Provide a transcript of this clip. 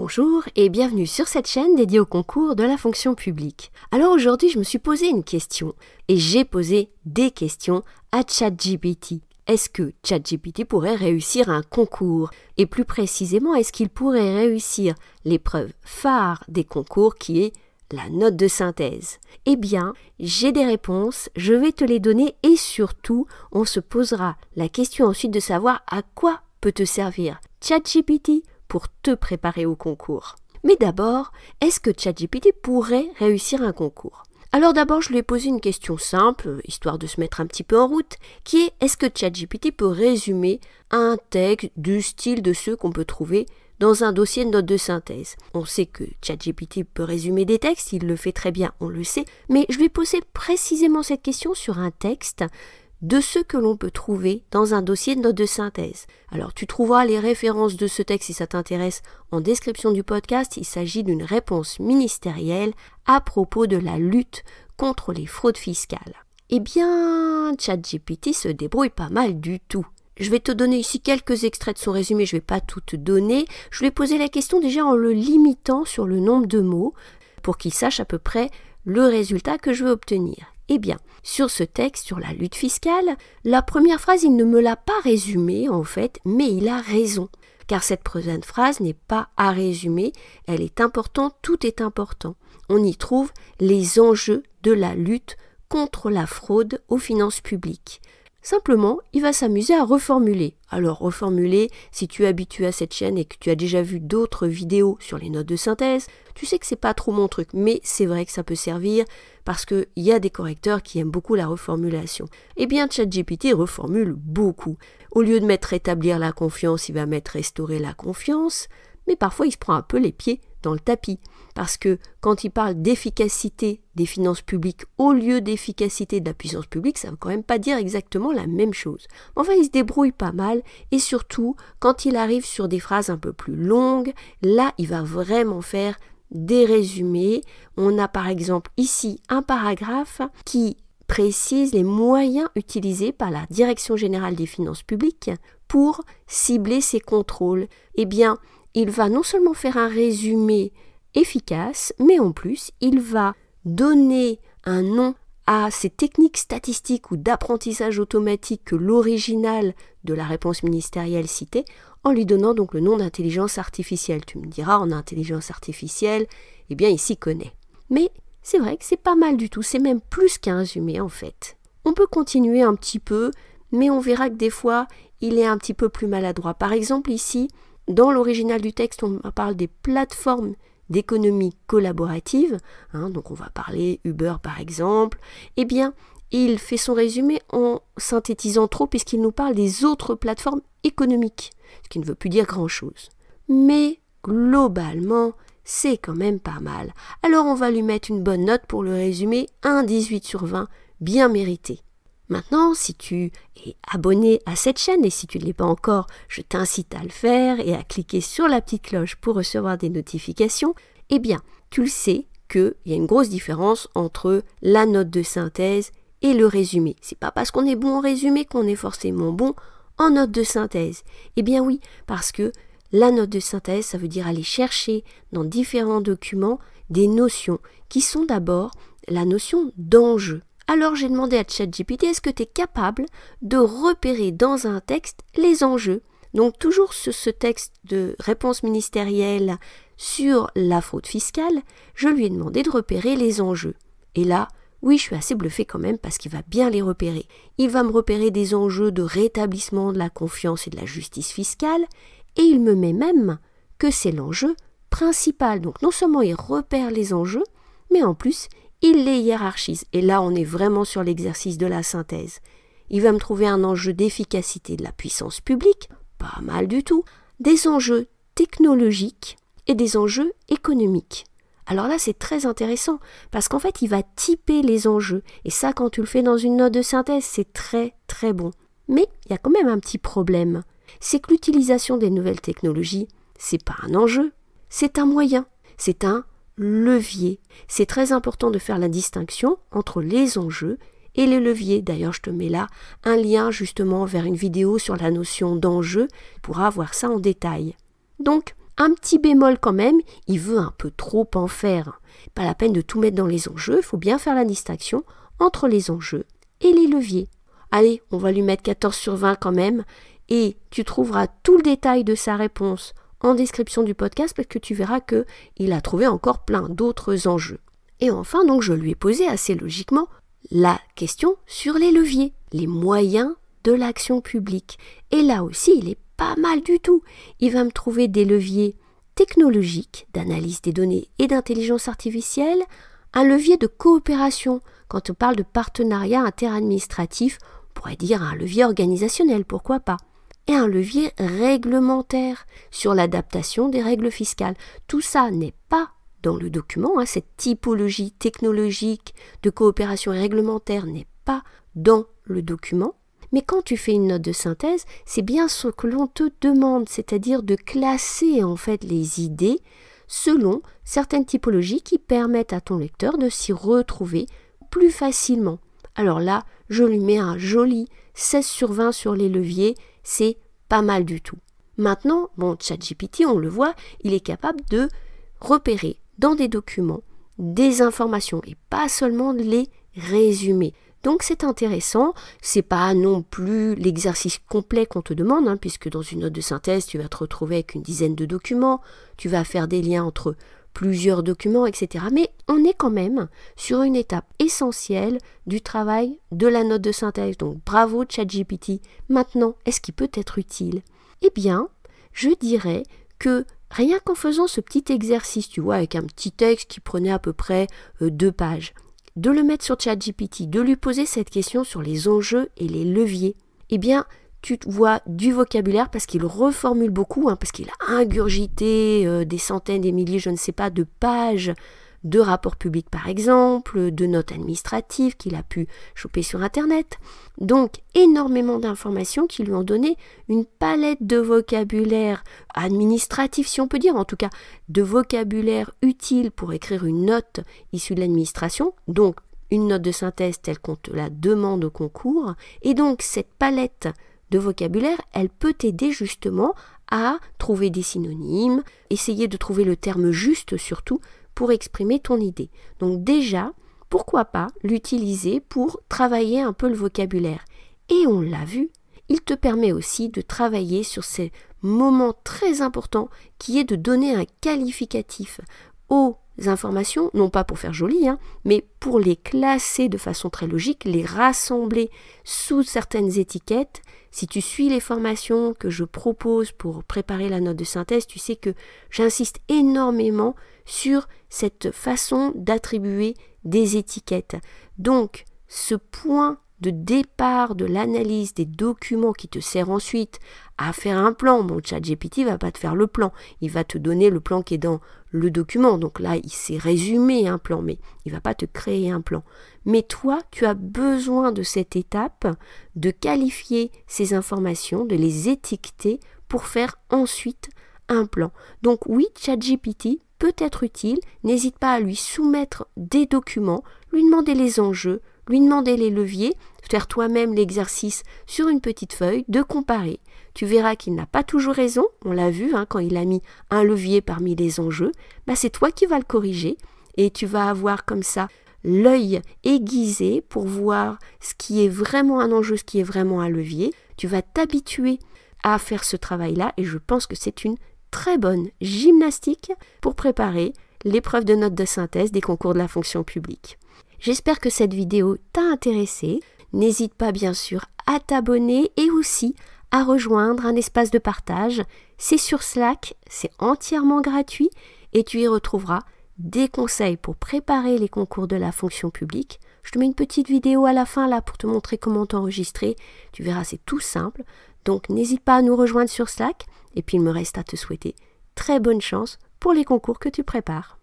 Bonjour et bienvenue sur cette chaîne dédiée au concours de la fonction publique. Alors aujourd'hui, je me suis posé une question et j'ai posé des questions à ChatGPT. Est-ce que ChatGPT pourrait réussir un concours? Et plus précisément, est-ce qu'il pourrait réussir l'épreuve phare des concours qui est la note de synthèse? Eh bien, j'ai des réponses, je vais te les donner et surtout, on se posera la question ensuite de savoir à quoi peut te servir ChatGPT pour te préparer au concours. Mais d'abord, est-ce que ChatGPT pourrait réussir un concours? Alors d'abord, je lui ai posé une question simple, histoire de se mettre un petit peu en route, qui est: est-ce que ChatGPT peut résumer un texte du style de ceux qu'on peut trouver dans un dossier de notes de synthèse? On sait que ChatGPT peut résumer des textes, il le fait très bien, on le sait, mais je lui ai posé précisément cette question sur un texte de ceux que l'on peut trouver dans un dossier de notes de synthèse. Alors tu trouveras les références de ce texte si ça t'intéresse en description du podcast. Il s'agit d'une réponse ministérielle à propos de la lutte contre les fraudes fiscales. Eh bien, ChatGPT se débrouille pas mal du tout. Je vais te donner ici quelques extraits de son résumé, je ne vais pas tout te donner. Je lui ai posé la question déjà en le limitant sur le nombre de mots pour qu'il sache à peu près le résultat que je veux obtenir. Eh bien, sur ce texte, sur la lutte fiscale, la première phrase, il ne me l'a pas résumée en fait, mais il a raison. Car cette prochaine phrase n'est pas à résumer, elle est importante, tout est important. On y trouve les enjeux de la lutte contre la fraude aux finances publiques. Simplement, il va s'amuser à reformuler. Alors, reformuler, si tu es habitué à cette chaîne et que tu as déjà vu d'autres vidéos sur les notes de synthèse, tu sais que c'est pas trop mon truc, mais c'est vrai que ça peut servir parce qu'il y a des correcteurs qui aiment beaucoup la reformulation. Eh bien, ChatGPT reformule beaucoup. Au lieu de mettre rétablir la confiance, il va mettre restaurer la confiance, mais parfois il se prend un peu les pieds dans le tapis. Parce que quand il parle d'efficacité des finances publiques au lieu d'efficacité de la puissance publique, ça ne veut quand même pas dire exactement la même chose. Enfin, il se débrouille pas mal et surtout, quand il arrive sur des phrases un peu plus longues, là, il va vraiment faire des résumés. On a par exemple ici un paragraphe qui précise les moyens utilisés par la Direction générale des finances publiques pour cibler ces contrôles. Eh bien, il va non seulement faire un résumé efficace, mais en plus, il va donner un nom à ces techniques statistiques ou d'apprentissage automatique que l'original de la réponse ministérielle citait, en lui donnant donc le nom d'intelligence artificielle. Tu me diras, en intelligence artificielle, eh bien, il s'y connaît. Mais c'est vrai que c'est pas mal du tout, c'est même plus qu'un résumé en fait. On peut continuer un petit peu, mais on verra que des fois, il est un petit peu plus maladroit. Par exemple, ici, dans l'original du texte, on parle des plateformes d'économie collaborative, donc on va parler Uber par exemple. Eh bien, il fait son résumé en synthétisant trop puisqu'il nous parle des autres plateformes économiques, ce qui ne veut plus dire grand-chose. Mais globalement, c'est quand même pas mal. Alors on va lui mettre une bonne note pour le résumé, un 18 sur 20, bien mérité. Maintenant, si tu es abonné à cette chaîne et si tu ne l'es pas encore, je t'incite à le faire et à cliquer sur la petite cloche pour recevoir des notifications. Eh bien, tu le sais qu'il y a une grosse différence entre la note de synthèse et le résumé. C'est pas parce qu'on est bon en résumé qu'on est forcément bon en note de synthèse. Eh bien oui, parce que la note de synthèse, ça veut dire aller chercher dans différents documents des notions qui sont d'abord la notion d'enjeu. Alors j'ai demandé à ChatGPT, est-ce que tu es capable de repérer dans un texte les enjeux? Donc toujours ce texte de réponse ministérielle sur la fraude fiscale, je lui ai demandé de repérer les enjeux. Et là, oui, je suis assez bluffée quand même parce qu'il va bien les repérer. Il va me repérer des enjeux de rétablissement de la confiance et de la justice fiscale et il me met même que c'est l'enjeu principal. Donc non seulement il repère les enjeux, mais en plus, il les hiérarchise. Et là, on est vraiment sur l'exercice de la synthèse. Il va me trouver un enjeu d'efficacité de la puissance publique, pas mal du tout, des enjeux technologiques et des enjeux économiques. Alors là, c'est très intéressant, parce qu'en fait, il va typer les enjeux. Et ça, quand tu le fais dans une note de synthèse, c'est très, très bon. Mais il y a quand même un petit problème. C'est que l'utilisation des nouvelles technologies, c'est pas un enjeu, c'est un moyen, c'est un levier. C'est très important de faire la distinction entre les enjeux et les leviers. D'ailleurs, je te mets là un lien justement vers une vidéo sur la notion d'enjeu. Tu pourras voir ça en détail. Donc, Un petit bémol quand même, il veut un peu trop en faire. Pas la peine de tout mettre dans les enjeux, il faut bien faire la distinction entre les enjeux et les leviers. Allez, on va lui mettre 14 sur 20 quand même, et tu trouveras tout le détail de sa réponse en description du podcast parce que tu verras qu'il a trouvé encore plein d'autres enjeux. Et enfin, donc, je lui ai posé assez logiquement la question sur les leviers, les moyens de l'action publique. Et là aussi, il est pas mal du tout. Il va me trouver des leviers technologiques, d'analyse des données et d'intelligence artificielle, un levier de coopération. Quand on parle de partenariat interadministratif, on pourrait dire un levier organisationnel, pourquoi pas. Et un levier réglementaire sur l'adaptation des règles fiscales. Tout ça n'est pas dans le document, cette typologie technologique de coopération et réglementaire n'est pas dans le document. Mais quand tu fais une note de synthèse, c'est bien ce que l'on te demande, c'est-à-dire de classer en fait les idées selon certaines typologies qui permettent à ton lecteur de s'y retrouver plus facilement. Alors là, je lui mets un joli 16 sur 20 sur les leviers, c'est pas mal du tout. Maintenant, ChatGPT, on le voit, il est capable de repérer dans des documents des informations et pas seulement de les résumer. Donc c'est intéressant, c'est pas non plus l'exercice complet qu'on te demande, puisque dans une note de synthèse, tu vas te retrouver avec une dizaine de documents, tu vas faire des liens entre plusieurs documents, etc. Mais on est quand même sur une étape essentielle du travail de la note de synthèse. Donc bravo ChatGPT. Maintenant, est-ce qu'il peut être utile? Eh bien, je dirais que rien qu'en faisant ce petit exercice, tu vois, avec un petit texte qui prenait à peu près 2 pages, de le mettre sur ChatGPT, de lui poser cette question sur les enjeux et les leviers, eh bien, tu vois du vocabulaire parce qu'il reformule beaucoup, parce qu'il a ingurgité des centaines, des milliers, je ne sais pas, de pages de rapports publics par exemple, de notes administratives qu'il a pu choper sur Internet. Donc, énormément d'informations qui lui ont donné une palette de vocabulaire administratif, si on peut dire, en tout cas, de vocabulaire utile pour écrire une note issue de l'administration, donc une note de synthèse telle qu'on te la demande au concours. Et donc, cette palette de vocabulaire, elle peut t'aider justement à trouver des synonymes, essayer de trouver le terme juste surtout pour exprimer ton idée. Donc déjà, pourquoi pas l'utiliser pour travailler un peu le vocabulaire. Et on l'a vu, il te permet aussi de travailler sur ces moments très importants qui est de donner un qualificatif aux informations, non pas pour faire joli, mais pour les classer de façon très logique, les rassembler sous certaines étiquettes. Si tu suis les formations que je propose pour préparer la note de synthèse, tu sais que j'insiste énormément sur cette façon d'attribuer des étiquettes. Donc, ce point de départ de l'analyse des documents qui te sert ensuite à faire un plan. ChatGPT va pas te faire le plan, il va te donner le plan qui est dans le document. Donc là, il s'est résumé un plan, mais il va pas te créer un plan. Mais toi, tu as besoin de cette étape de qualifier ces informations, de les étiqueter pour faire ensuite un plan. Donc oui, ChatGPT peut être utile, n'hésite pas à lui soumettre des documents, lui demander les enjeux, lui demander les leviers, faire toi-même l'exercice sur une petite feuille, de comparer. Tu verras qu'il n'a pas toujours raison, on l'a vu quand il a mis un levier parmi les enjeux, c'est toi qui vas le corriger et tu vas avoir comme ça l'œil aiguisé pour voir ce qui est vraiment un enjeu, ce qui est vraiment un levier. Tu vas t'habituer à faire ce travail-là et je pense que c'est une très bonne gymnastique pour préparer l'épreuve de notes de synthèse des concours de la fonction publique. J'espère que cette vidéo t'a intéressé. N'hésite pas bien sûr à t'abonner et aussi à rejoindre un espace de partage. C'est sur Slack, c'est entièrement gratuit et tu y retrouveras des conseils pour préparer les concours de la fonction publique. Je te mets une petite vidéo à la fin là pour te montrer comment t'enregistrer. Tu verras, c'est tout simple. Donc n'hésite pas à nous rejoindre sur Slack et puis il me reste à te souhaiter très bonne chance pour les concours que tu prépares.